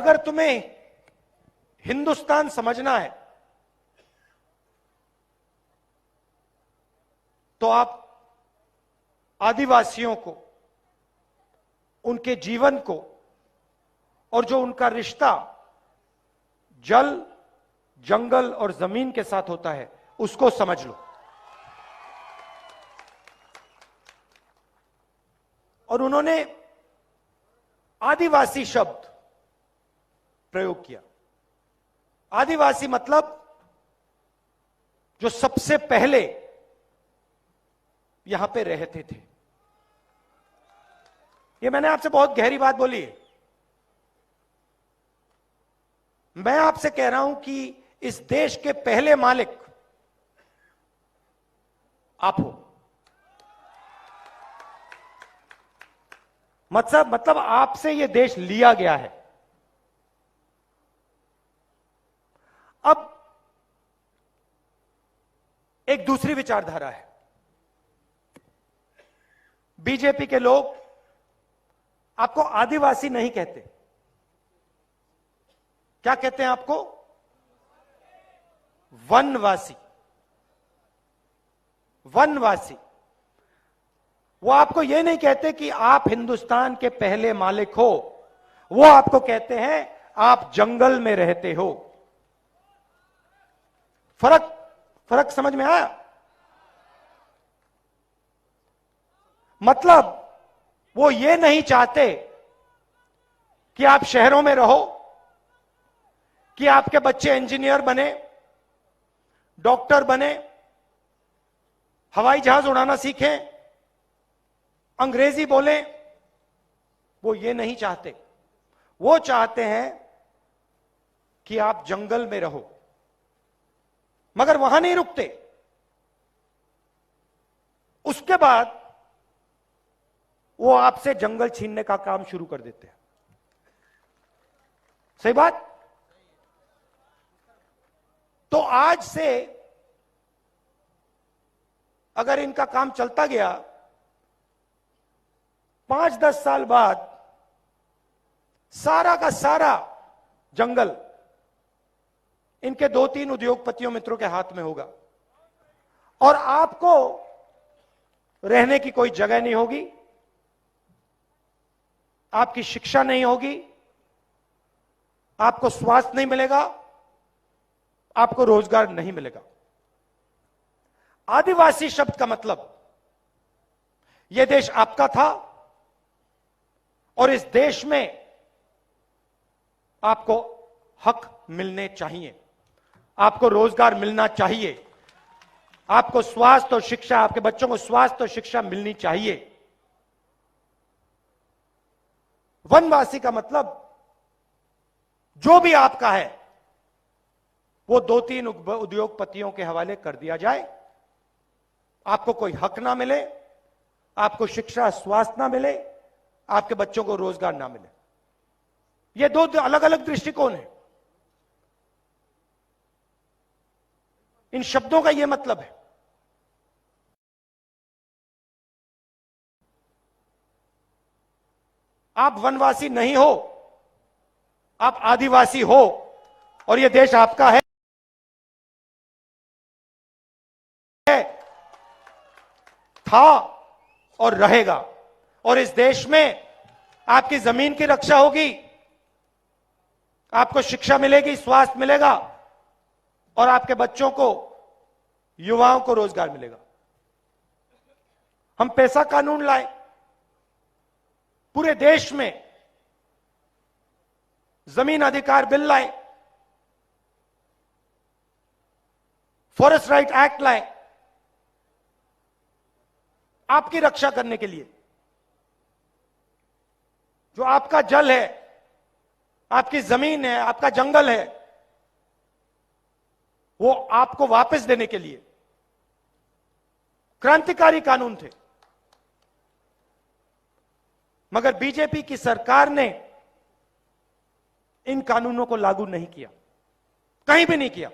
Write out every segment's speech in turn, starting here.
अगर तुम्हें हिंदुस्तान समझना है तो आप आदिवासियों को, उनके जीवन को और जो उनका रिश्ता जल, जंगल और जमीन के साथ होता है उसको समझ लो। और उन्होंने आदिवासी शब्द प्रयोग किया। आदिवासी मतलब जो सबसे पहले यहां पे रहते थे। ये मैंने आपसे बहुत गहरी बात बोली है। मैं आपसे कह रहा हूं कि इस देश के पहले मालिक आप हो। मतलब आपसे यह देश लिया गया है। अब एक दूसरी विचारधारा है। बीजेपी के लोग आपको आदिवासी नहीं कहते। क्या कहते हैं आपको? वनवासी। वनवासी। वो आपको यह नहीं कहते कि आप हिंदुस्तान के पहले मालिक हो, वो आपको कहते हैं आप जंगल में रहते हो। फर्क समझ में आया? मतलब वो ये नहीं चाहते कि आप शहरों में रहो, कि आपके बच्चे इंजीनियर बने, डॉक्टर बने, हवाई जहाज उड़ाना सीखें, अंग्रेजी बोलें। वो ये नहीं चाहते। वो चाहते हैं कि आप जंगल में रहो। मगर वहां नहीं रुकते। उसके बाद वो आपसे जंगल छीनने का काम शुरू कर देते हैं। सही बात? तो आज से अगर इनका काम चलता गया, 5-10 साल बाद सारा का सारा जंगल इनके 2-3 उद्योगपतियों मित्रों के हाथ में होगा और आपको रहने की कोई जगह नहीं होगी, आपकी शिक्षा नहीं होगी, आपको स्वास्थ्य नहीं मिलेगा, आपको रोजगार नहीं मिलेगा। आदिवासी शब्द का मतलब यह देश आपका था और इस देश में आपको हक मिलने चाहिए, आपको रोजगार मिलना चाहिए, आपको स्वास्थ्य और शिक्षा, आपके बच्चों को स्वास्थ्य और शिक्षा मिलनी चाहिए। वनवासी का मतलब जो भी आपका है वो 2-3 उद्योगपतियों के हवाले कर दिया जाए, आपको कोई हक ना मिले, आपको शिक्षा स्वास्थ्य ना मिले, आपके बच्चों को रोजगार ना मिले। ये 2 अलग अलग दृष्टिकोण है। इन शब्दों का यह मतलब है। आप वनवासी नहीं हो, आप आदिवासी हो और यह देश आपका है, था और रहेगा। और इस देश में आपकी जमीन की रक्षा होगी, आपको शिक्षा मिलेगी, स्वास्थ्य मिलेगा और आपके बच्चों को, युवाओं को रोजगार मिलेगा। हम पैसा कानून लाए, पूरे देश में जमीन अधिकार बिल लाए, फॉरेस्ट राइट एक्ट लाए, आपकी रक्षा करने के लिए। जो आपका जल है, आपकी जमीन है, आपका जंगल है, वो आपको वापस देने के लिए क्रांतिकारी कानून थे। मगर बीजेपी की सरकार ने इन कानूनों को लागू नहीं किया, कहीं भी नहीं किया।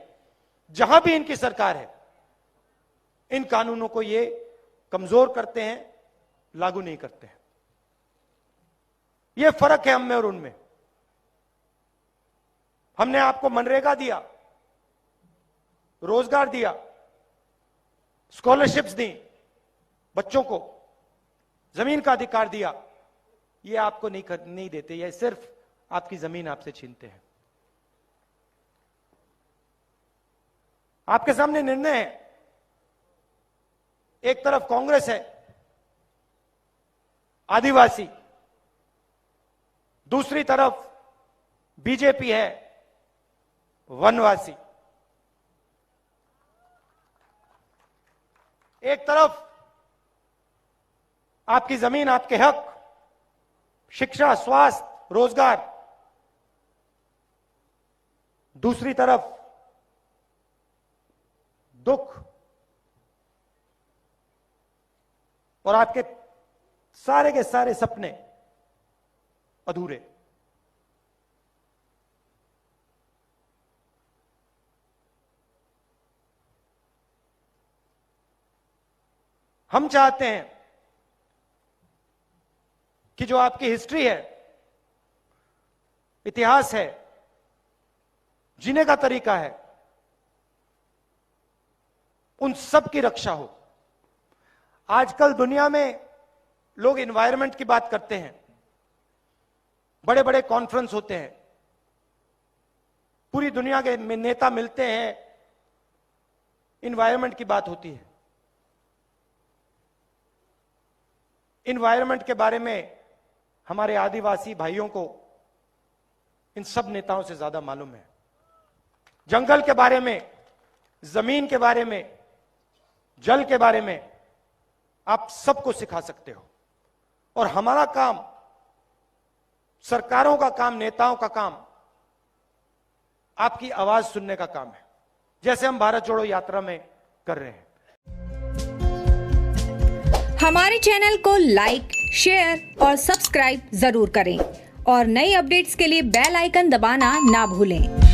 जहां भी इनकी सरकार है, इन कानूनों को ये कमजोर करते हैं, लागू नहीं करते हैं। यह फर्क है हम में और उनमें। हमने आपको मनरेगा दिया, रोजगार दिया, स्कॉलरशिप्स दी, बच्चों को जमीन का अधिकार दिया। ये आपको नहीं देते, ये सिर्फ आपकी जमीन आपसे छीनते हैं। आपके सामने निर्णय है, एक तरफ कांग्रेस है आदिवासी, दूसरी तरफ बीजेपी है वनवासी। एक तरफ आपकी जमीन, आपके हक, शिक्षा, स्वास्थ्य, रोजगार, दूसरी तरफ दुख और आपके सारे के सारे सपने अधूरे। हम चाहते हैं कि जो आपकी हिस्ट्री है, इतिहास है, जीने का तरीका है, उन सब की रक्षा हो। आजकल दुनिया में लोग एनवायरनमेंट की बात करते हैं, बड़े बड़े कॉन्फ्रेंस होते हैं, पूरी दुनिया के नेता मिलते हैं, एनवायरनमेंट की बात होती है। एनवायरनमेंट के बारे में हमारे आदिवासी भाइयों को इन सब नेताओं से ज्यादा मालूम है। जंगल के बारे में, जमीन के बारे में, जल के बारे में आप सबको सिखा सकते हो। और हमारा काम, सरकारों का काम, नेताओं का काम आपकी आवाज सुनने का काम है, जैसे हम भारत जोड़ो यात्रा में कर रहे हैं। हमारे चैनल को लाइक, शेयर और सब्सक्राइब जरूर करें और नई अपडेट्स के लिए बेल आइकन दबाना ना भूलें।